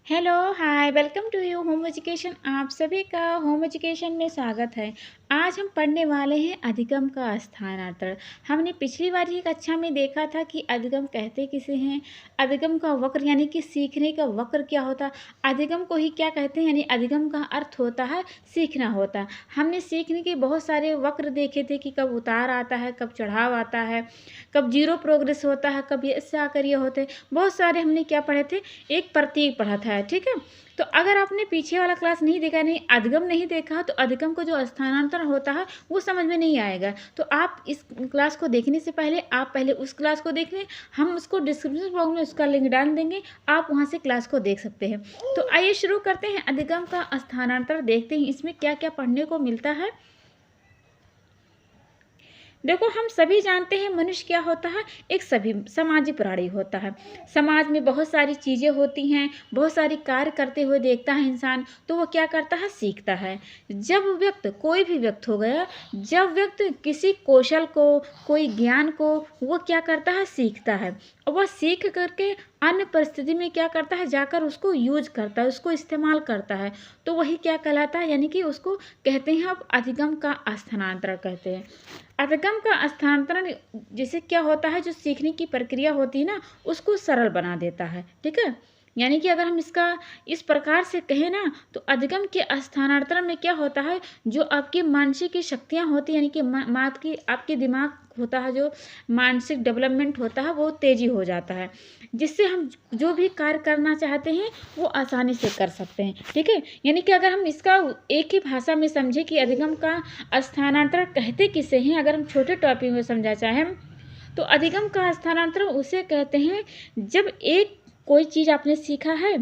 Hello, hi, welcome to U Home Education. आप सभी का होम एजुकेशन में स्वागत है। आज हम पढ़ने वाले हैं अधिगम का स्थानांतरण। हमने पिछली बार ही कक्षा में देखा था कि अधिगम कहते किसे हैं, अधिगम का वक्र यानी कि सीखने का वक्र क्या होता है, अधिगम को ही क्या कहते हैं यानी अधिगम का अर्थ होता है सीखना होता है। हमने सीखने के बहुत सारे वक्र देखे थे कि कब उतार आता है, कब चढ़ाव आता है, कब जीरो प्रोग्रेस होता है, कब इससे आकर ये होते हैं। बहुत सारे हमने क्या पढ़े थे, एक प्रतीक पढ़ा था, ठीक है। तो अगर आपने पीछे वाला क्लास नहीं देखा, नहीं अधिगम नहीं देखा, तो अधिगम को जो स्थानांतरण होता है वो समझ में नहीं आएगा। तो आप इस क्लास को देखने से पहले आप पहले उस क्लास को देख लें। हम उसको डिस्क्रिप्शन बॉक्स में उसका लिंक डाल देंगे, आप वहाँ से क्लास को देख सकते हैं। तो आइए शुरू करते हैं। अधिगम का स्थानांतरण देखते हैं इसमें क्या क्या पढ़ने को मिलता है। देखो, हम सभी जानते हैं मनुष्य क्या होता है, एक सभी समाजी प्राणी होता है। समाज में बहुत सारी चीज़ें होती हैं, बहुत सारी कार्य करते हुए देखता है इंसान, तो वो क्या करता है, सीखता है। जब व्यक्ति, कोई भी व्यक्ति हो गया, जब व्यक्ति किसी कौशल को, कोई ज्ञान को वो क्या करता है, सीखता है, और वह सीख करके अन्य परिस्थिति में क्या करता है, जाकर उसको यूज करता है, उसको इस्तेमाल करता है, तो वही क्या कहलाता है, यानी कि उसको कहते हैं अब अधिगम का स्थानांतरण कहते हैं। अधिगम का स्थानांतरण जैसे क्या होता है, जो सीखने की प्रक्रिया होती है ना, उसको सरल बना देता है, ठीक है। यानी कि अगर हम इसका इस प्रकार से कहें ना, तो अधिगम के स्थानांतरण में क्या होता है, जो आपकी मानसिक शक्तियाँ होती हैं, यानी कि मात की आपके दिमाग होता है, जो मानसिक डेवलपमेंट होता है वो तेजी हो जाता है, जिससे हम जो भी कार्य करना चाहते हैं वो आसानी से कर सकते हैं, ठीक है। यानी कि अगर हम इसका एक ही भाषा में समझें कि अधिगम का स्थानांतरण कहते किसे हैं, अगर हम छोटे टॉपिक में समझा चाहें, तो अधिगम का स्थानांतरण उसे कहते हैं जब एक कोई चीज़ आपने सीखा है,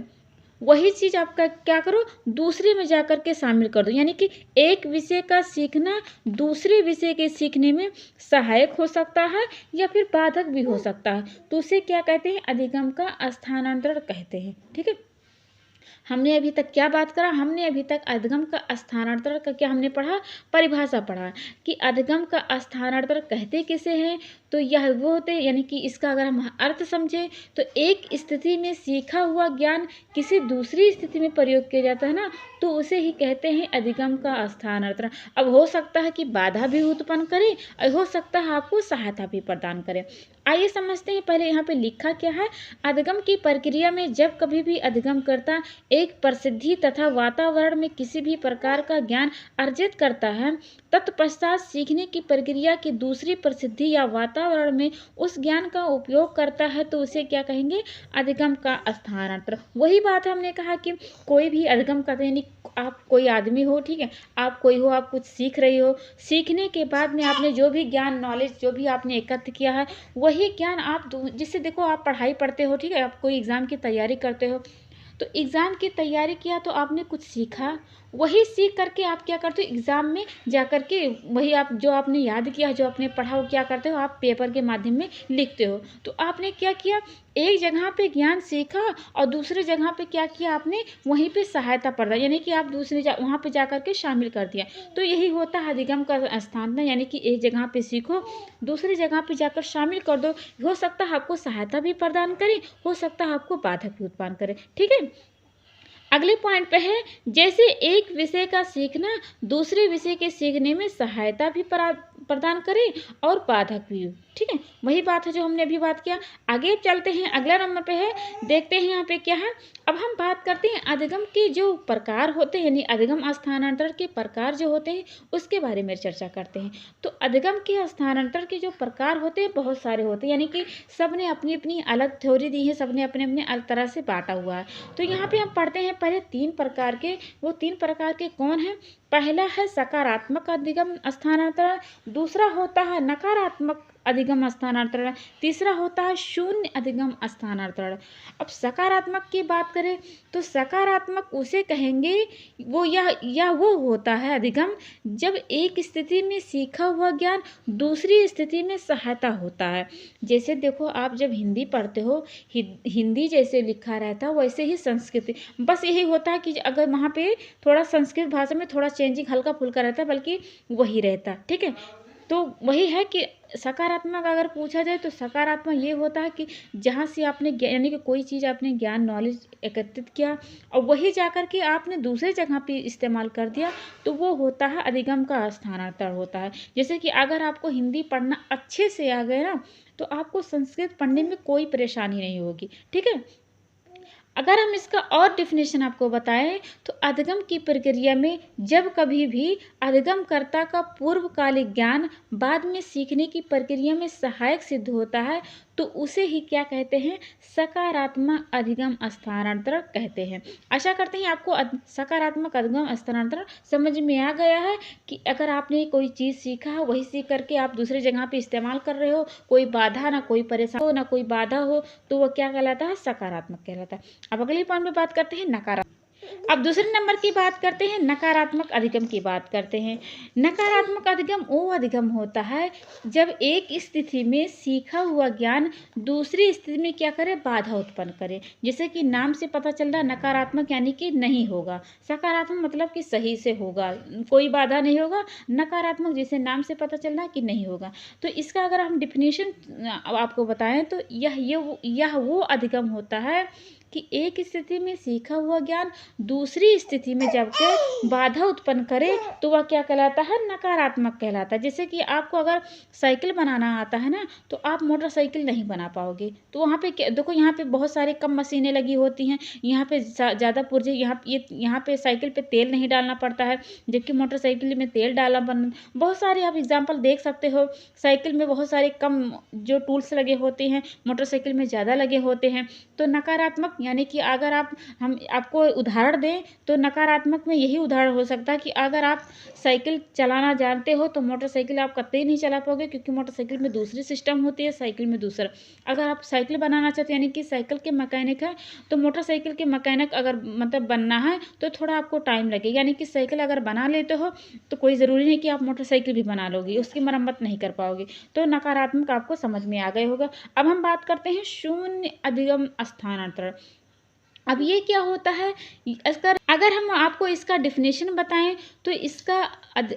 वही चीज़ आपका क्या करो, दूसरे में जाकर के शामिल कर दो। यानी कि एक विषय का सीखना दूसरे विषय के सीखने में सहायक हो सकता है या फिर बाधक भी हो सकता है, तो उसे क्या कहते हैं, अधिगम का स्थानांतरण कहते हैं, ठीक है। हमने अभी तक क्या बात करा, हमने अभी तक अधिगम का स्थानांतरण का क्या हमने पढ़ा, परिभाषा पढ़ा कि अधिगम का स्थानांतरण कहते किसे हैं। तो यह वो होते, यानी कि इसका अगर हम अर्थ समझें, तो एक स्थिति में सीखा हुआ ज्ञान किसी दूसरी स्थिति में प्रयोग किया जाता है ना, तो उसे ही कहते हैं अधिगम का स्थानांतरण। अब हो सकता है कि बाधा भी उत्पन्न करे और हो सकता है आपको सहायता भी प्रदान करे। आइए समझते हैं, पहले यहाँ पे लिखा क्या है। अधिगम की प्रक्रिया में जब कभी भी अधिगमकर्ता एक परिस्थिति तथा वातावरण में किसी भी प्रकार का ज्ञान अर्जित करता है, तत्पश्चात सीखने की प्रक्रिया की दूसरी परिस्थिति या वातावरण में उस ज्ञान का उपयोग करता है, तो उसे क्या कहेंगे, अधिगम का स्थानांतरण। वही बात हमने कहा कि कोई भी अधिगम करते, यानी आप कोई आदमी हो, ठीक है, आप कोई हो, आप कुछ सीख रही हो, सीखने के बाद में आपने जो भी ज्ञान, नॉलेज जो भी आपने एकत्र किया है, वही ज्ञान आप जिससे, देखो आप पढ़ाई पढ़ते हो, ठीक है, आप कोई एग्ज़ाम की तैयारी करते हो, तो एग्ज़ाम की तैयारी किया तो आपने कुछ सीखा, वही सीख करके आप क्या करते हो, एग्ज़ाम में जा कर के वही आप जो आपने याद किया, जो आपने पढ़ा, वो क्या करते हो, आप पेपर के माध्यम में लिखते हो। तो आपने क्या किया, एक जगह पे ज्ञान सीखा और दूसरे जगह पे क्या किया आपने, वहीं पे सहायता प्रदान, यानी कि आप दूसरे वहाँ पे जा कर के शामिल कर दिया। तो यही होता है अधिगम का स्थानांतरण, यानी कि एक जगह पे सीखो, दूसरी जगह पे जाकर शामिल कर दो। हो सकता है आपको सहायता भी प्रदान करे, हो सकता है आपको बाधक भी उत्पन्न करे, ठीक है। अगले पॉइंट पे है, जैसे एक विषय का सीखना दूसरे विषय के सीखने में सहायता भी प्रदान करे और बाधक भी हो, ठीक है। वही बात है जो हमने अभी बात किया। आगे चलते हैं, अगला नंबर पे है, देखते हैं यहाँ पे क्या है। अब हम बात करते हैं अधिगम के जो प्रकार होते हैं, यानी अधिगम स्थानांतरण के प्रकार जो होते हैं उसके बारे में चर्चा करते हैं। तो अधिगम के स्थानांतरण के जो प्रकार होते हैं बहुत सारे होते हैं, यानी कि सब ने अपनी अपनी अलग थ्योरी दी है, सब ने अपने अपने अलग तरह से बांटा हुआ है। तो यहाँ पे हम पढ़ते हैं पहले 3 प्रकार के। वो 3 प्रकार के कौन हैं? पहला है सकारात्मक अधिगम स्थानांतरण, दूसरा होता है नकारात्मक अधिगम स्थानांतरण, तीसरा होता है शून्य अधिगम स्थानांतरण। अब सकारात्मक की बात करें तो सकारात्मक उसे कहेंगे, वो यह वो होता है अधिगम जब एक स्थिति में सीखा हुआ ज्ञान दूसरी स्थिति में सहायता होता है। जैसे देखो, आप जब हिंदी पढ़ते हो, हिंदी जैसे लिखा रहता है वैसे ही संस्कृत, बस यही होता है कि अगर वहाँ पे थोड़ा संस्कृत भाषा में थोड़ा चेंजिंग हल्का फुल्का रहता है, बल्कि वही रहता, ठीक है। तो वही है कि सकारात्मक अगर पूछा जाए तो सकारात्मक ये होता है कि जहाँ से आपने यानी कि कोई चीज़ आपने ज्ञान नॉलेज एकत्रित किया और वही जाकर के आपने दूसरी जगह पे इस्तेमाल कर दिया, तो वो होता है अधिगम का स्थानांतरण होता है। जैसे कि अगर आपको हिंदी पढ़ना अच्छे से आ गया ना, तो आपको संस्कृत पढ़ने में कोई परेशानी नहीं होगी, ठीक है। अगर हम इसका और डिफिनेशन आपको बताएं तो अधिगम की प्रक्रिया में जब कभी भी अधिगमकर्ता का पूर्वकालिक ज्ञान बाद में सीखने की प्रक्रिया में सहायक सिद्ध होता है, तो उसे ही क्या कहते हैं, सकारात्मक अधिगम स्थानांतरण कहते हैं। आशा करते हैं आपको सकारात्मक अधिगम स्थानांतरण समझ में आ गया है कि अगर आपने कोई चीज़ सीखा है वही सीख करके आप दूसरी जगह पे इस्तेमाल कर रहे हो, कोई बाधा ना कोई परेशानी हो ना कोई बाधा हो, तो वह क्या कहलाता है, सकारात्मक कहलाता है। अब अगले पॉइंट में बात करते हैं नकारात्मक। अब दूसरे नंबर की बात करते हैं, नकारात्मक अधिगम की बात करते हैं। नकारात्मक अधिगम वो अधिगम होता है जब एक स्थिति में सीखा हुआ ज्ञान दूसरी स्थिति में क्या करे, बाधा उत्पन्न करे। जैसे कि नाम से पता चल रहा है नकारात्मक यानी कि नहीं होगा, सकारात्मक मतलब कि सही से होगा, कोई बाधा नहीं होगा, नकारात्मक जैसे नाम से पता चल रहा है कि नहीं होगा। तो इसका अगर हम डिफिनेशन आपको बताएं तो यह वो अधिगम होता है कि एक स्थिति में सीखा हुआ ज्ञान दूसरी स्थिति में जबकि बाधा उत्पन्न करे, तो वह क्या कहलाता है, नकारात्मक कहलाता है। जैसे कि आपको अगर साइकिल बनाना आता है ना, तो आप मोटरसाइकिल नहीं बना पाओगे। तो वहाँ पे देखो, यहाँ पे बहुत सारे कम मशीनें लगी होती हैं, यहाँ पे ज़्यादा पुर्जे, यहाँ पे साइकिल पे तेल नहीं डालना पड़ता है, जबकि मोटरसाइकिल में तेल डालना बहुत सारे आप एग्जाम्पल देख सकते हो। साइकिल में बहुत सारे कम जो टूल्स लगे होते हैं, मोटरसाइकिल में ज़्यादा लगे होते हैं। तो नकारात्मक यानी कि अगर हम आपको उदाहरण दें तो नकारात्मक में यही उदाहरण हो सकता है कि अगर आप साइकिल चलाना जानते हो तो मोटरसाइकिल आप कतई नहीं चला पाओगे, क्योंकि मोटरसाइकिल में दूसरी सिस्टम होती है, साइकिल में दूसरा। अगर आप साइकिल बनाना चाहते हैं यानी कि साइकिल के मैकेनिक है, तो मोटरसाइकिल के मैकेनिक अगर मतलब बनना है तो थोड़ा आपको टाइम लगेगा। यानी कि साइकिल अगर बना लेते हो तो कोई ज़रूरी नहीं कि आप मोटरसाइकिल भी बना लोगे, उसकी मरम्मत नहीं कर पाओगे। तो नकारात्मक आपको समझ में आ गए होगा। अब हम बात करते हैं शून्य अधिगम स्थानांतरण। अब ये क्या होता है, अगर हम आपको इसका डिफिनेशन बताएं तो इसका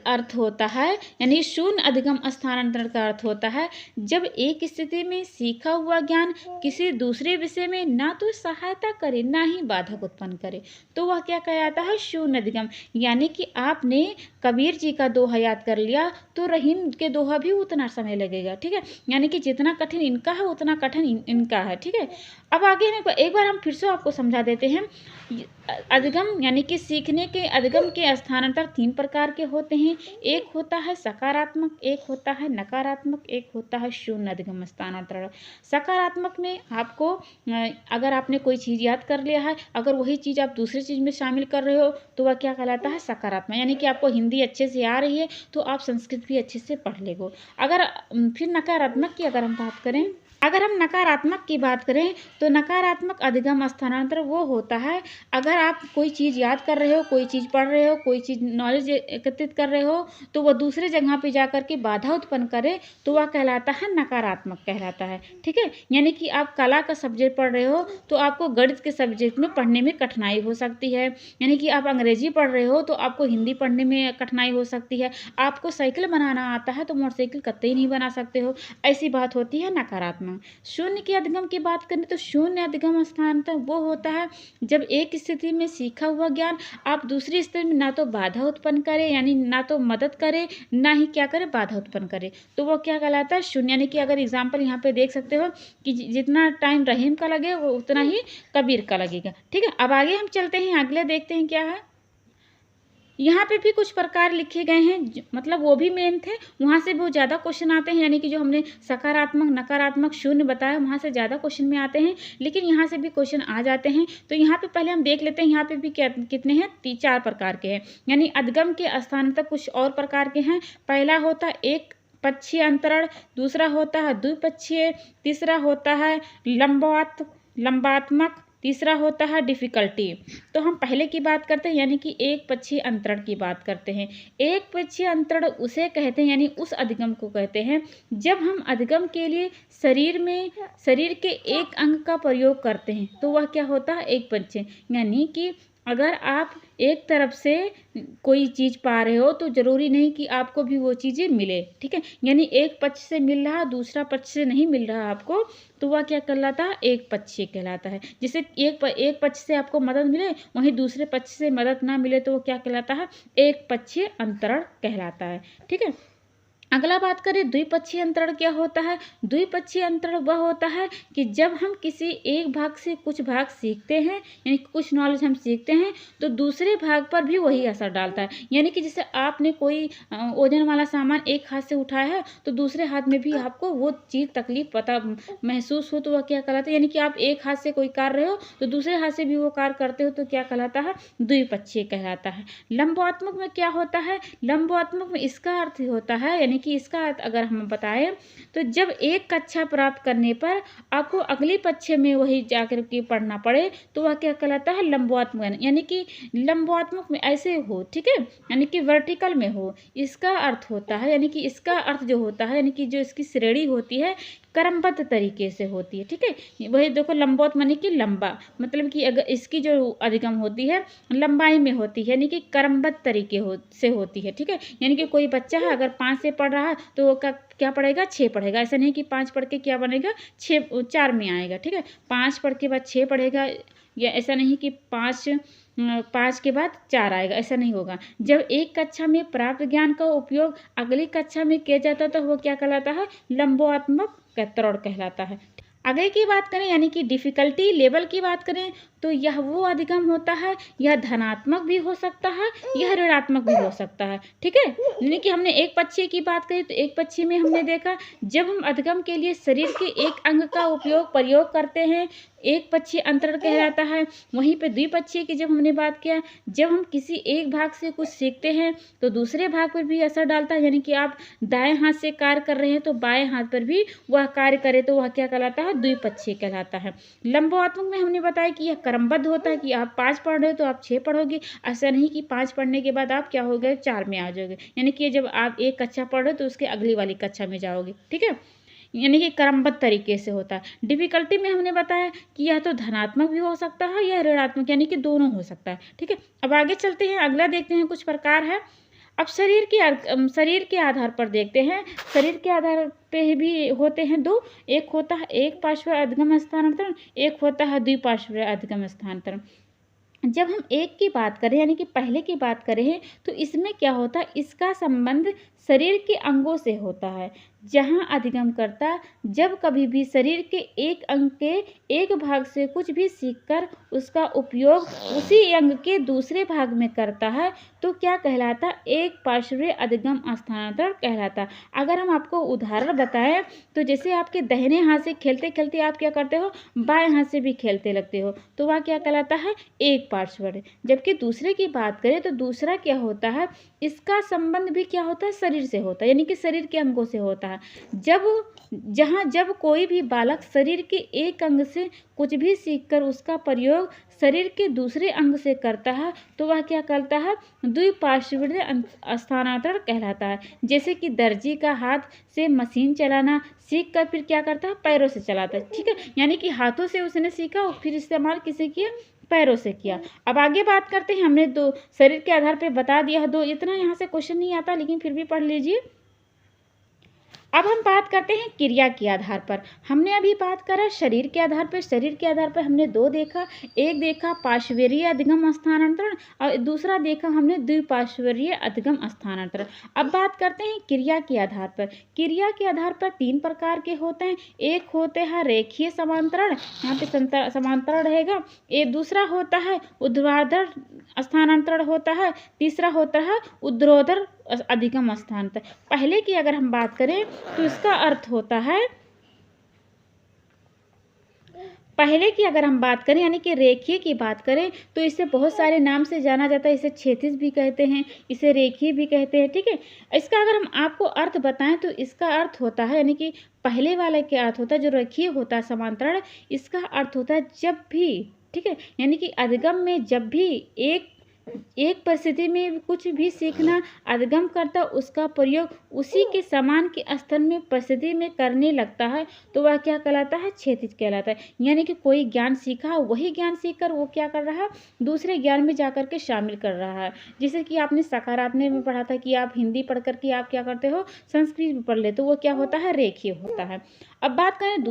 अर्थ होता है, यानी शून्य अधिगम स्थानांतरण का अर्थ होता है जब एक स्थिति में सीखा हुआ ज्ञान किसी दूसरे विषय में ना तो सहायता करे ना ही बाधक उत्पन्न करे, तो वह क्या कहलाता है, शून्य अधिगम। यानी कि आपने कबीर जी का दोहा याद कर लिया तो रहीम के दोहा भी उतना समय लगेगा, ठीक है। यानी कि जितना कठिन इनका है उतना कठिन इनका है, ठीक है। अब आगे एक बार हम फिर से आपको समझा देते हैं। अधिगम यानी कि सीखने के अधिगम के स्थानांतरण 3 प्रकार के होते हैं। एक होता है सकारात्मक, एक होता है नकारात्मक, एक होता है शून्य अधिगम स्थानांतरण। सकारात्मक में आपको अगर आपने कोई चीज़ याद कर लिया है, अगर वही चीज़ आप दूसरी चीज़ में शामिल कर रहे हो तो वह क्या कहलाता है, सकारात्मक। यानी कि आपको हिंदी अच्छे से आ रही है तो आप संस्कृत भी अच्छे से पढ़ लेगो। अगर फिर नकारात्मक की अगर हम बात करें, अगर हम नकारात्मक की बात करें तो नकारात्मक अधिगम स्थानांतरण वो होता है अगर आप कोई चीज़ याद कर रहे हो, कोई चीज़ पढ़ रहे हो, कोई चीज़ नॉलेज एकत्रित कर रहे हो, तो वह दूसरे जगह पे जाकर के बाधा उत्पन्न करे, तो वह कहलाता है नकारात्मक कहलाता है, ठीक है। यानी कि आप कला का सब्जेक्ट पढ़ रहे हो तो आपको गणित के सब्जेक्ट में पढ़ने में कठिनाई हो सकती है। यानी कि आप अंग्रेजी पढ़ रहे हो तो आपको हिंदी पढ़ने में कठिनाई हो सकती है। आपको साइकिल बनाना आता है तो मोटरसाइकिल कतई नहीं बना सकते हो, ऐसी बात होती है नकारात्मक। शून्य के अधिगम की बात करें तो शून्य अधिगम स्थानांतरण वो होता है जब एक स्थिति में सीखा हुआ ज्ञान आप दूसरी स्थिति में ना तो बाधा उत्पन्न करे, यानी ना तो मदद करे ना ही क्या करे, बाधा उत्पन्न करे, तो वो क्या कहलाता है, शून्य। यानी कि अगर एग्जाम्पल यहाँ पे देख सकते हो कि जितना टाइम रहीम का लगे वो उतना ही कबीर का लगेगा, ठीक है। अब आगे हम चलते हैं, अगले देखते हैं क्या है। यहाँ पे भी कुछ प्रकार लिखे गए हैं, मतलब वो भी मेन थे, वहाँ से बहुत ज़्यादा क्वेश्चन आते हैं। यानी कि जो हमने सकारात्मक नकारात्मक शून्य बताया वहाँ से ज़्यादा क्वेश्चन में आते हैं, लेकिन यहाँ से भी क्वेश्चन आ जाते हैं। तो यहाँ पे पहले हम देख लेते हैं, यहाँ पे भी कितने हैं, 4 प्रकार के हैं। यानी अधिगम के स्थानांतरण कुछ और प्रकार के हैं। पहला होता है एक पक्षीय अंतरण, दूसरा होता है द्विपक्षीय, तीसरा होता है लंबात्मक, तीसरा होता है डिफ़िकल्टी। तो हम पहले की बात करते हैं, यानी कि एक पक्षीय अंतरण की बात करते हैं। एक पक्षीय अंतरण उसे कहते हैं, यानी उस अधिगम को कहते हैं जब हम अधिगम के लिए शरीर के एक अंग का प्रयोग करते हैं, तो वह क्या होता है, एक पक्षीय। यानी कि अगर आप एक तरफ से कोई चीज़ पा रहे हो तो ज़रूरी नहीं कि आपको भी वो चीज़ें मिले, ठीक है? यानी एक पक्ष से मिल रहा, दूसरा पक्ष से नहीं मिल रहा आपको, तो वह क्या कहलाता है? एक पक्षीय कहलाता है। जैसे एक पक्ष से आपको मदद मिले, वहीं दूसरे पक्ष से मदद ना मिले तो वो क्या कहलाता है? एक पक्षीय अंतरण कहलाता है, ठीक है? अगला बात करें द्विपक्षीय अंतरण क्या होता है? द्विपक्षीय अंतरण वह होता है कि जब हम किसी एक भाग से कुछ भाग सीखते हैं, यानी कि कुछ नॉलेज हम सीखते हैं, तो दूसरे भाग पर भी वही असर डालता है। यानी कि जैसे आपने कोई वजन वाला सामान एक हाथ से उठाया है, तो दूसरे हाथ में भी आपको वो चीज़ तकलीफ पता महसूस हो, तो वह क्या कहलाता है? यानी कि आप एक हाथ से कोई कार्य रहे हो, तो दूसरे हाथ से भी वो कार्य करते हो, तो क्या कहलाता है? द्विपक्षीय कहलाता है। लंबात्मक में क्या होता है? लंबात्मक में इसका अर्थ होता है, यानी कि इसका अर्थ अगर हम बताएं, तो जब एक कक्षा प्राप्त करने पर आपको अगली कक्षा में वही जाकर के पढ़ना पड़े, तो वह क्या कहलाता है? लंबात्मक। यानी कि लंबात्मक में ऐसे हो, ठीक है, यानी कि वर्टिकल में हो, इसका अर्थ होता है, यानी कि इसका अर्थ जो होता है, यानी कि जो इसकी श्रेणी होती है क्रमबद्ध तरीके से होती है, ठीक है। वही देखो लंबवत माने कि लंबा, मतलब कि अगर इसकी जो अधिगम होती है लंबाई में होती है, यानी कि क्रमबद्ध तरीके से होती है, ठीक है। यानी कि कोई बच्चा है अगर 5 से पढ़ रहा है तो वो क्या पढ़ेगा? 6 पढ़ेगा। ऐसा नहीं कि 5 पढ़ के क्या बनेगा? 6 4 में आएगा, ठीक है। 5 पढ़ के बाद 6 पढ़ेगा, या ऐसा नहीं कि 5 के बाद 4 आएगा, ऐसा नहीं होगा। जब एक कक्षा में प्राप्त ज्ञान का उपयोग अगली कक्षा में किया जाता है तो वो क्या कहलाता है? लंबात्मक त्वरण कहलाता है। आगे की बात करें, यानी कि डिफ़िकल्टी लेवल की बात करें, तो यह वो अधिगम होता है, यह धनात्मक भी हो सकता है, यह ऋणात्मक भी हो सकता है, ठीक है। यानी कि हमने एक पक्षीय की बात करी, तो एक पक्षीय में हमने देखा जब हम अधिगम के लिए शरीर के एक अंग का प्रयोग करते हैं, एक पक्षीय अंतरण कहलाता है। वहीं पे द्विपक्षीय की जब हमने बात किया, जब हम किसी एक भाग से कुछ सीखते हैं तो दूसरे भाग पर भी असर डालता है, यानी कि आप दाएं हाथ से कार्य कर रहे हैं तो बाएं हाथ पर भी वह कार्य करे, तो वह क्या कहलाता है? द्विपक्षीय कहलाता है। लंबात्मक में हमने बताया कि यह क्रमबद्ध होता है, कि आप 5 पढ़ रहे हो तो आप 6 पढ़ोगे, ऐसा नहीं कि 5 पढ़ने के बाद आप क्या हो गए? 4 में आ जाओगे। यानी कि जब आप एक कक्षा पढ़ रहे हो तो उसके अगली वाली कक्षा में जाओगे, ठीक है। यानी कि क्रमबद्ध तरीके से होता है। डिफ़िकल्टी में हमने बताया कि यह तो धनात्मक भी हो सकता है या ऋणात्मक, यानी कि दोनों हो सकता है, ठीक है। अब आगे चलते हैं, अगला देखते हैं कुछ प्रकार है। अब शरीर के आधार पर देखते हैं। शरीर के आधार पे भी होते हैं दो, एक होता है एक पार्श्व अधिगम स्थानांतरण, एक होता है द्विपार्श्व अधिगम स्थानांतरण। जब हम एक की बात करें, यानी कि पहले की बात करें, तो इसमें क्या होता है? इसका संबंध शरीर के अंगों से होता है। जहाँ अधिगमकर्ता जब कभी भी शरीर के एक अंग के एक भाग से कुछ भी सीखकर उसका उपयोग उसी अंग के दूसरे भाग में करता है, तो क्या कहलाता? एक पार्श्वीय अधिगम स्थानांतरण कहलाता। अगर हम आपको उदाहरण बताएं, तो जैसे आपके दाहिने हाथ से खेलते खेलते आप क्या करते हो? बाएं हाथ से भी खेलते लगते हो, तो वह क्या कहलाता है? एक पार्श्व। जबकि दूसरे की बात करें तो दूसरा क्या होता है? इसका संबंध भी क्या होता है? शरीर से होता है, यानी कि शरीर के अंगों से होता है। जब कोई भी बालक शरीर के एक अंग से कुछ भी सीखकर उसका प्रयोग शरीर के दूसरे अंग से करता है, तो वह क्या कहलाता है? द्विपार्श्वीय स्थानांतरण कहलाता है। जैसे कि दर्जी का हाथ से मशीन चलाना सीख कर फिर क्या करता है? पैरों से चलाता है, ठीक है। यानी कि हाथों से उसने सीखा और फिर इस्तेमाल किसे किया? पैरों से किया। अब आगे बात करते हैं, हमने दो शरीर के आधार पे बता दिया है, दो इतना यहाँ से क्वेश्चन नहीं आता, लेकिन फिर भी पढ़ लीजिए। अब हम बात करते हैं क्रिया के आधार पर। हमने अभी बात करा शरीर के आधार पर। शरीर के आधार पर हमने दो देखा, एक देखा पार्श्वीय अधिगम स्थानांतरण और दूसरा देखा हमने द्विपार्श्वीय अधिगम स्थानांतरण। अब बात करते हैं क्रिया के आधार पर। क्रिया के आधार पर 3 प्रकार के होते हैं। एक होते हैं रेखीय समांतरण, यहाँ पे समांतरण रहेगा। एक दूसरा होता है ऊर्ध्वाधर स्थानांतरण होता है, तीसरा होता है ऊर्ध्वाधर अधिगम स्थानांतरण। पहले की अगर हम बात करें तो इसका अर्थ होता है, पहले की अगर हम बात करें यानी कि रेखीय की बात करें, तो इसे बहुत सारे नाम से जाना जाता है। इसे क्षैतिज भी कहते हैं, इसे रेखीय भी कहते हैं, ठीक है। इसका अगर हम आपको अर्थ बताएं तो इसका अर्थ होता है, यानी कि पहले वाले के अर्थ होता है जो रेखीय होता है समांतरण, इसका अर्थ होता है जब भी, ठीक है, यानी कि अधिगम में जब भी एक एक परिस्थिति में कुछ भी सीखना अधिगम करता उसका प्रयोग उसी के समान के स्तर में परिस्थिति में करने लगता है तो वह क्या कहलाता है? क्षैतिज कहलाता है। यानी कि कोई ज्ञान सीखा वही ज्ञान सीखकर वो क्या कर रहा है? दूसरे ज्ञान में जाकर के शामिल कर रहा है। जैसे कि आपने सकारात्मक में पढ़ा था कि आप हिंदी पढ़ करके आप क्या करते हो? संस्कृत भी पढ़ लेते हो, वो क्या होता है? रेखीय होता है। अब बात करें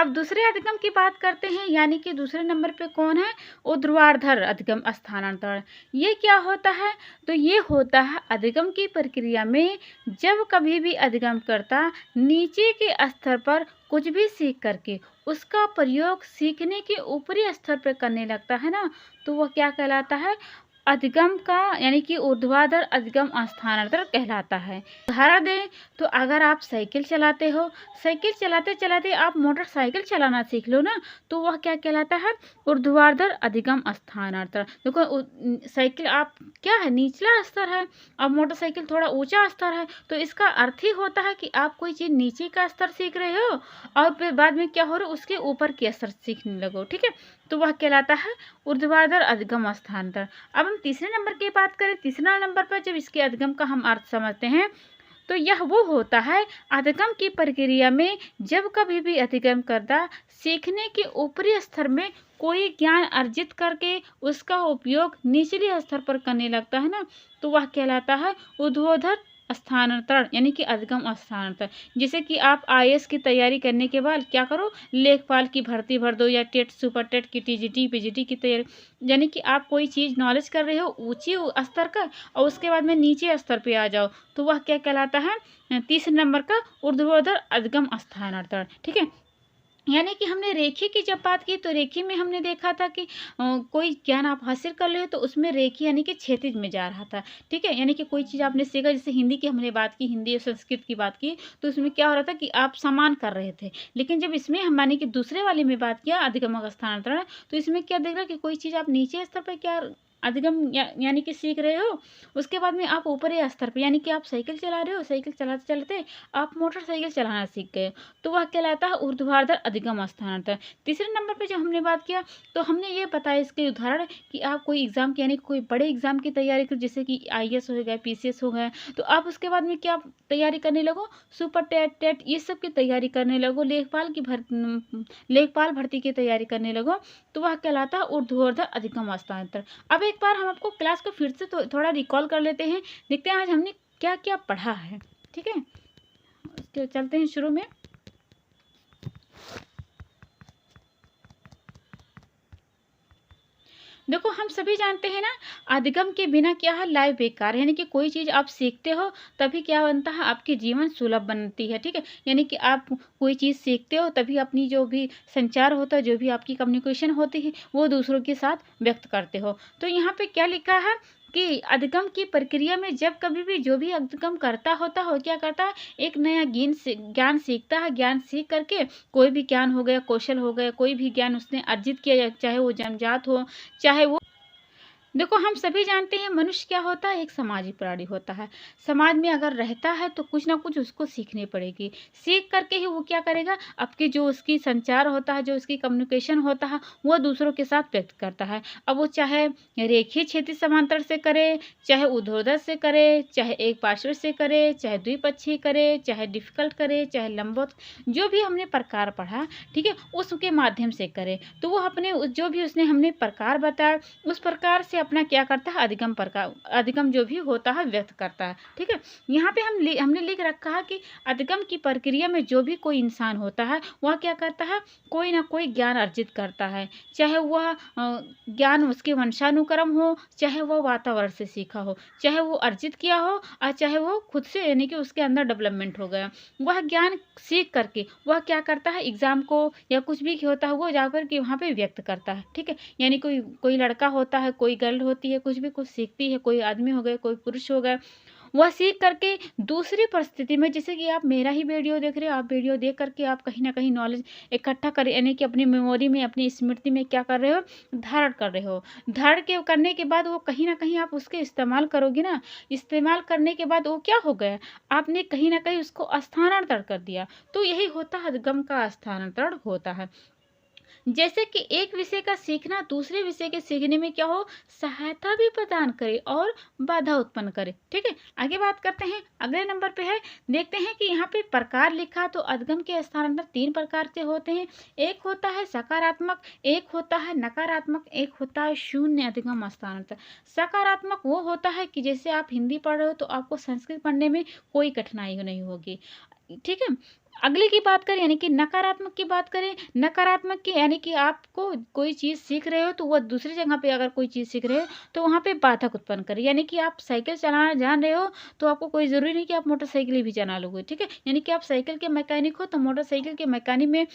दूसरे अधिगम की बात करते हैं, यानी कि दूसरे नंबर पे कौन है? ऊर्ध्वाधर अधिगम स्थानांतरण। ये क्या होता है? तो ये होता है अधिगम की प्रक्रिया में जब कभी भी अधिगम करता नीचे के स्तर पर कुछ भी सीख करके उसका प्रयोग सीखने के ऊपरी स्तर पर करने लगता है ना, तो वह क्या कहलाता है? अधिगम का, यानी कि ऊर्ध्वाधर अधिगम स्थानांतरण कहलाता है। उदाहरण दें तो अगर आप साइकिल चलाते हो, साइकिल चलाते चलाते आप मोटरसाइकिल चलाना सीख लो ना, तो वह क्या कहलाता है? ऊर्ध्वाधर अधिगम स्थानांतरण। देखो साइकिल आप क्या है? निचला स्तर है, अब मोटरसाइकिल थोड़ा ऊंचा स्तर है, तो इसका अर्थ ही होता है कि आप कोई चीज़ नीचे का स्तर सीख रहे हो और फिर बाद में क्या हो रहा है? उसके ऊपर के स्तर सीखने लगो। ठीक है, तो वह कहलाता है ऊर्ध्वाधर अधिगम स्थानांतरण। अब हम तीसरे नंबर की बात करें, तीसरा नंबर पर जब इसके अधिगम का हम अर्थ समझते हैं तो यह वो होता है अधिगम की प्रक्रिया में जब कभी भी अधिगम करता सीखने के ऊपरी स्तर में कोई ज्ञान अर्जित करके उसका उपयोग निचले स्तर पर करने लगता है ना, तो वह कहलाता है ऊर्ध्वाधर स्थानांतरण, यानी कि अधिगम स्थानांतरण। जैसे कि आप आईएएस की तैयारी करने के बाद क्या करो? लेखपाल की भर्ती भर दो, या टेट सुपर टेट की टीजीटी पीजीटी की तैयारी, यानी कि आप कोई चीज़ नॉलेज कर रहे हो ऊंची स्तर का और उसके बाद में नीचे स्तर पे आ जाओ, तो वह क्या कहलाता है? तीसरे नंबर का ऊर्ध्वाधर अधिगम स्थानांतरण। ठीक है, यानी कि हमने रेखी की जब बात की तो रेखी में हमने देखा था कि कोई ज्ञान आप हासिल कर ले हो तो उसमें रेखी यानी कि क्षैतिज में जा रहा था। ठीक है, यानी कि कोई चीज़ आपने सीखा, जैसे हिंदी की हमने बात की, हिंदी और संस्कृत की बात की, तो उसमें क्या हो रहा था कि आप समान कर रहे थे। लेकिन जब इसमें हम माने कि दूसरे वाले में बात किया अधिगम स्थानांतरण, तो इसमें क्या देख रहा है कि कोई चीज़ आप नीचे स्तर पर क्या अधिगम यानी कि सीख रहे हो, उसके बाद में आप ऊपरी स्तर पर, यानी कि आप साइकिल चला रहे हो, साइकिल चलाते चलाते आप मोटरसाइकिल चलाना सीख गए, तो वह कहलाता है ऊर्ध्वाधर अधिगम स्थानांतरण। तीसरे नंबर पे जब हमने बात किया तो हमने ये बताया इसके उदाहरण कि आप कोई एग्जाम की, यानी कोई बड़े एग्जाम की तैयारी करो, जैसे कि आईएएस हो गए, पीसीएस हो गए, तो आप उसके बाद में क्या तैयारी करने लगो? सुपर टेट टेट ये सब की तैयारी करने लगो, लेखपाल भर्ती की तैयारी करने लगो, तो वह कहलाता है ऊर्ध्वाधर अधिगम स्थानांतरण। अब एक बार हम आपको क्लास को फिर से थोड़ा रिकॉल कर लेते हैं, देखते हैं आज हमने क्या क्या पढ़ा है। ठीक है, चलते हैं शुरू में। देखो हम सभी जानते हैं ना, अधिगम के बिना क्या है? लाइफ बेकार है। यानी कि कोई चीज़ आप सीखते हो तभी क्या बनता है? आपकी जीवन सुलभ बनती है। ठीक है, यानी कि आप कोई चीज़ सीखते हो तभी अपनी जो भी संचार होता है, जो भी आपकी कम्युनिकेशन होती है, वो दूसरों के साथ व्यक्त करते हो। तो यहाँ पे क्या लिखा है कि अधिगम की प्रक्रिया में जब कभी भी जो भी अधिगम करता होता हो क्या करता है? एक नया ज्ञान सीखता है। ज्ञान सीख करके कोई भी ज्ञान हो गया, कौशल हो गया, कोई भी ज्ञान उसने अर्जित किया, चाहे वो जन्मजात हो, चाहे वो, देखो हम सभी जानते हैं मनुष्य क्या होता है? एक सामाजिक प्राणी होता है। समाज में अगर रहता है तो कुछ ना कुछ उसको सीखनी पड़ेगी। सीख करके ही वो क्या करेगा? आपकी जो उसकी संचार होता है, जो उसकी कम्युनिकेशन होता है, वो दूसरों के साथ व्यक्त करता है। अब वो चाहे रेखीय क्षैतिज समांतर से करे, चाहे ऊर्ध्वाधर से करे, चाहे एक पार्श्व से करे, चाहे द्विपक्षीय करे, चाहे डिफिकल्ट करे, चाहे लंबवत, जो भी हमने प्रकार पढ़ा, ठीक है, उसके माध्यम से करे। तो वो अपने जो भी उसने हमने प्रकार बताया उस प्रकार से अपना क्या करता है? अधिगम जो भी होता है व्यक्त करता है। ठीक है, यहाँ पे हमने लिख रखा है कि अधिगम की प्रक्रिया में जो भी कोई इंसान होता है वह क्या करता है? कोई ना कोई ज्ञान अर्जित करता है, चाहे वह ज्ञान उसके वंशानुक्रम हो, चाहे वह वातावरण से सीखा हो, चाहे वो अर्जित किया हो और चाहे वो खुद से, यानी कि उसके अंदर डेवलपमेंट हो गया। वह ज्ञान सीख करके वह क्या करता है? एग्जाम को या कुछ भी होता है वो जाकर के वहाँ पे व्यक्त करता है। ठीक है, यानी कोई कोई लड़का होता है, कोई गर्ल होती है, कुछ भी कुछ सीखती है, कोई आदमी हो गए, कोई पुरुष हो गए, वह सीख करके दूसरी परिस्थिति में, जैसे कि आप मेरा ही वीडियो देख रहे हो, आप वीडियो देख करके आप कहीं ना कहीं नॉलेज इकट्ठा कर, यानी कि अपनी मेमोरी में, अपनी स्मृति में क्या कर रहे हो? धारण कर रहे हो। धारण के करने के बाद वो कहीं ना कहीं आप उसके इस्तेमाल करोगे ना, इस्तेमाल करने के बाद वो क्या हो गया? आपने कहीं ना कहीं उसको स्थानांतरण कर दिया। तो यही होता है, अधिगम का स्थानांतरण होता है। जैसे कि एक विषय का सीखना दूसरे विषय के सीखने में क्या हो, सहायता भी प्रदान करे और बाधा उत्पन्न करे। ठीक है, आगे बात करते हैं। अगले नंबर पे है, देखते हैं कि यहाँ पे प्रकार लिखा, तो अधिगम के स्थानांतर 3 प्रकार से होते हैं। एक होता है सकारात्मक, एक होता है नकारात्मक, एक होता है शून्य अधिगम स्थानांतर। सकारात्मक वो होता है कि जैसे आप हिंदी पढ़ रहे हो तो आपको संस्कृत पढ़ने में कोई कठिनाई नहीं होगी। ठीक है, अगले की बात करें यानी कि नकारात्मक की बात करें, नकारात्मक की यानी कि आपको कोई चीज़ सीख रहे हो तो वह दूसरी जगह पे अगर कोई चीज़ सीख रहे हो तो वहाँ पे बाधक उत्पन्न करे। यानी कि आप साइकिल चलाना जान रहे हो तो आपको कोई ज़रूरी नहीं कि आप मोटरसाइकिल भी चला लोगे। ठीक है, यानी कि आप साइकिल के मैकेनिक हो तो मोटरसाइकिल के मैकेनिक में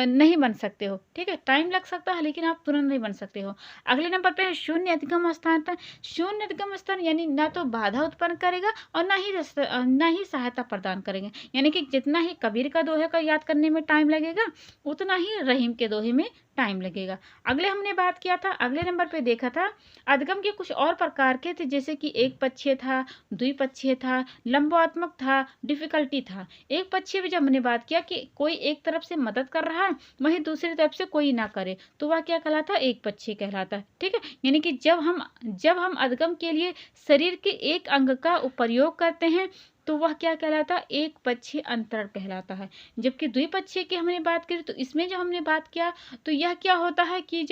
नहीं बन सकते हो। ठीक है, टाइम लग सकता है लेकिन आप तुरंत नहीं बन सकते हो। अगले नंबर पे है शून्य अधिगम स्थानांतर। शून्य अधिगम स्थान यानी ना तो बाधा उत्पन्न करेगा और ना ही सहायता प्रदान करेंगे। यानी कि जितना ही कबीर का दोहे का याद करने में टाइम लगेगा उतना ही रहीम के दोहे में टाइम लगेगा। अगले हमने बात किया था, अगले नंबर पे देखा था अधिगम के कुछ और प्रकार के थे, जैसे कि एक पक्षीय था, द्विपक्षीय था, लंबात्मक था, डिफिकल्टी था। एक पक्षीय में जब हमने बात किया कि कोई एक तरफ से मदद कर रहा है वहीं दूसरी तरफ से कोई ना करे तो वह क्या कहलाता है, एक पक्षीय कहलाता है। ठीक है, यानी कि जब हम अधिगम के लिए शरीर के एक अंग का प्रयोग करते हैं तो वह क्या कहलाता है, एक पक्षीय अंतरण कहलाता है। जबकि द्विपक्षीय की हमने बात करी तो इसमें जब हमने बात किया तो यह क्या होता है कि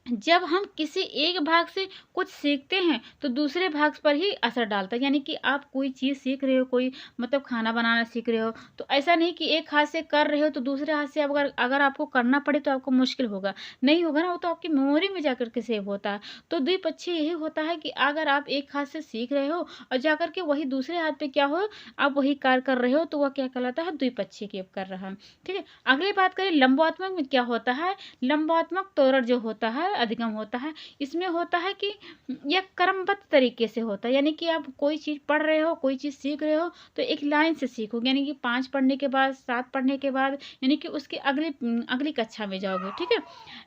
जब हम किसी एक भाग से कुछ सीखते हैं तो दूसरे भाग पर ही असर डालता है। यानी कि आप कोई चीज़ सीख रहे हो, कोई मतलब खाना बनाना सीख रहे हो तो ऐसा नहीं कि एक हाथ से कर रहे हो तो दूसरे हाथ से अगर आपको करना पड़े तो आपको मुश्किल होगा, नहीं होगा ना, वो तो आपकी मेमोरी में जाकर के सेव होता है। तो द्विपक्षीय यही होता है कि अगर आप एक हाथ से सीख रहे हो और जाकर के वही दूसरे हाथ पे क्या हो, आप वही कार्य कर रहे हो तो वह क्या कहलाता है, द्विपक्षीय की कर रहा है। ठीक है, अगली बात करें लंबात्मक में क्या होता है। लंबात्मक त्वरण जो होता है अधिगम होता है, इसमें होता है कि यह क्रमबद्ध तरीके से होता है। यानी कि आप कोई चीज़ पढ़ रहे हो, कोई चीज़ सीख रहे हो तो एक लाइन से सीखोगे, यानी कि 5 पढ़ने के बाद 7 पढ़ने के बाद यानी कि उसकी अगली कक्षा में जाओगे। ठीक है,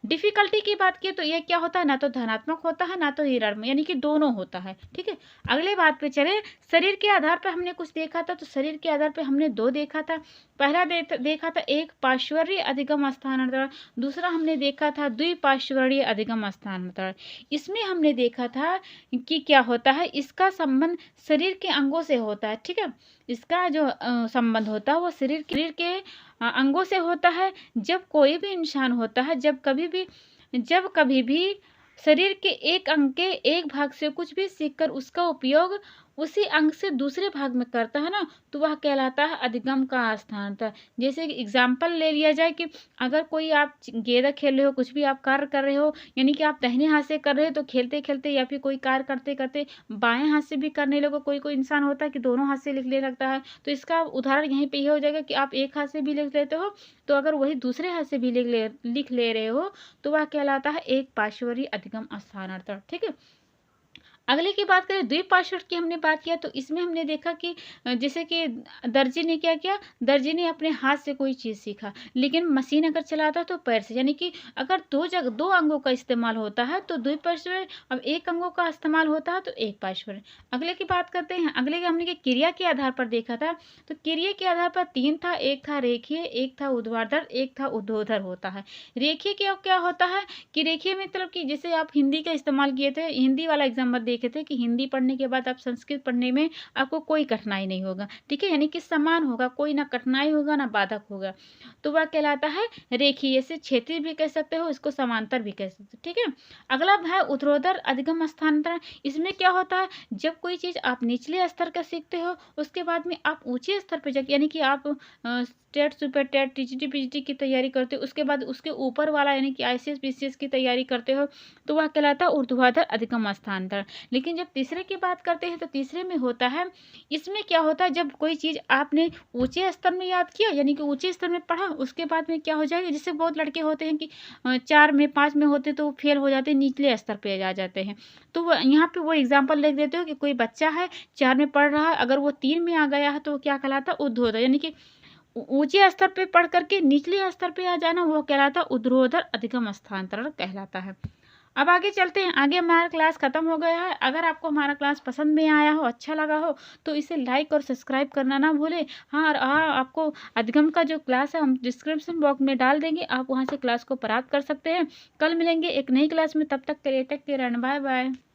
डिफिकल्टी की बात की तो यह क्या होता है, ना तो धनात्मक होता है ना तो ऋणात्मक, यानी कि दोनों होता है। ठीक है, अगले बात पे चले। शरीर के आधार पर हमने कुछ देखा था, तो शरीर के आधार पर हमने 2 देखा था। पहला देखा था एक पार्श्वरीय अधिगम स्थानांतरण, दूसरा हमने देखा था द्विपार्श्वरीय अधिगम स्थानांतरण। इसमें हमने देखा था कि क्या होता है, इसका संबंध शरीर के अंगों से होता है। ठीक है, इसका जो संबंध होता है वो शरीर के अंगों से होता है। जब कोई भी इंसान होता है, जब कभी भी शरीर के एक अंग के एक भाग से कुछ भी सीखकर उसका उपयोग उसी अंग से दूसरे भाग में करता है ना, तो वह कहलाता है अधिगम का स्थानांतर। जैसे एग्जाम्पल ले लिया जाए कि अगर कोई आप गेंदा खेल रहे हो, कुछ भी आप कार्य कर रहे हो, यानी कि आप दाहिने हाथ से कर रहे हो तो खेलते खेलते या फिर कोई कार्य करते करते बाएं हाथ से भी करने लगो। कोई कोई इंसान होता है कि दोनों हाथ से लिखने लगता है, तो इसका उदाहरण यहीं पे ये हो जाएगा कि आप एक हाथ से भी लिख लेते हो तो अगर वही दूसरे हाथ से भी लिख ले रहे हो तो वह कहलाता है एक पार्श्वरीय अधिगम स्थानांतरण। ठीक है, अगले की बात करें द्विपार्श्व की हमने बात किया तो इसमें हमने देखा कि जैसे कि दर्जी ने क्या किया, दर्जी ने अपने हाथ से कोई चीज़ सीखा, लेकिन मशीन अगर चलाता तो पैर से। यानी कि अगर दो अंगों का इस्तेमाल होता है तो द्विपार्श्व, अब एक अंगों का इस्तेमाल होता है तो एक पार्श्व। अगले की बात करते हैं। अगले का हमने क्रिया के आधार पर देखा था, तो क्रिया के आधार पर 3 था, एक था रेखीय, एक था ऊर्ध्वाधर, एक था ऊर्ध्वाधर होता है। रेखीय क्या होता है कि रेखीय मतलब कि जैसे आप हिंदी का इस्तेमाल किए थे, हिंदी वाला एग्जाम में देखे थे कि हिंदी पढ़ने के बाद आप संस्कृत पढ़ने में आपको कोई कठिनाई नहीं होगा। ठीक है, यानी कि समान होगा, कोई ना कठिनाई होगा ना बाधक होगा, तो वह कहलाता है रेखीय। इसे क्षेत्रीय भी कह सकते हो, इसको समांतर भी कह सकते हो। ठीक है, अगला है ऊर्ध्वाधर अधिगम स्थानांतरण। इसमें क्या होता है, जब कोई चीज़ आप निचले स्तर का सीखते हो उसके बाद में आप ऊंचे स्तर पर जाके, यानी कि आप TET super TET TGT PGT की तैयारी करते हो, उसके बाद उसके ऊपर वाला यानी कि आईसीएस पीसीएस की तैयारी करते हो तो वह कहलाता है ऊर्ध्वाधर अधिगम स्थानांतरण। लेकिन जब तीसरे की बात करते हैं तो तीसरे में होता है, इसमें क्या होता है, जब कोई चीज़ आपने ऊंचे स्तर में याद किया यानी कि ऊंचे स्तर में पढ़ा, उसके बाद में क्या हो जाएगा, जिससे बहुत लड़के होते हैं कि 4 में 5 में होते तो फेल हो जाते, निचले स्तर पे आ जाते हैं। तो यहाँ पे वो एग्जाम्पल लिख देते हो कि कोई बच्चा है 4 में पढ़ रहा है, अगर वो 3 में आ गया है तो वो क्या कहलाता है, ऊर्ध्वाधर। यानी कि ऊंचे स्तर पे पढ़ करके निचले स्तर पे आ जाना वो कहलाता है ऊर्ध्वाधर अधिगम स्थानांतरण कहलाता है। अब आगे चलते हैं। आगे हमारा क्लास ख़त्म हो गया है। अगर आपको हमारा क्लास पसंद में आया हो, अच्छा लगा हो, तो इसे लाइक और सब्सक्राइब करना ना भूलें। हाँ, और आपको अधिगम का जो क्लास है हम डिस्क्रिप्शन बॉक्स में डाल देंगे, आप वहाँ से क्लास को प्राप्त कर सकते हैं। कल मिलेंगे एक नई क्लास में, तब तक के लिए take care and bye bye.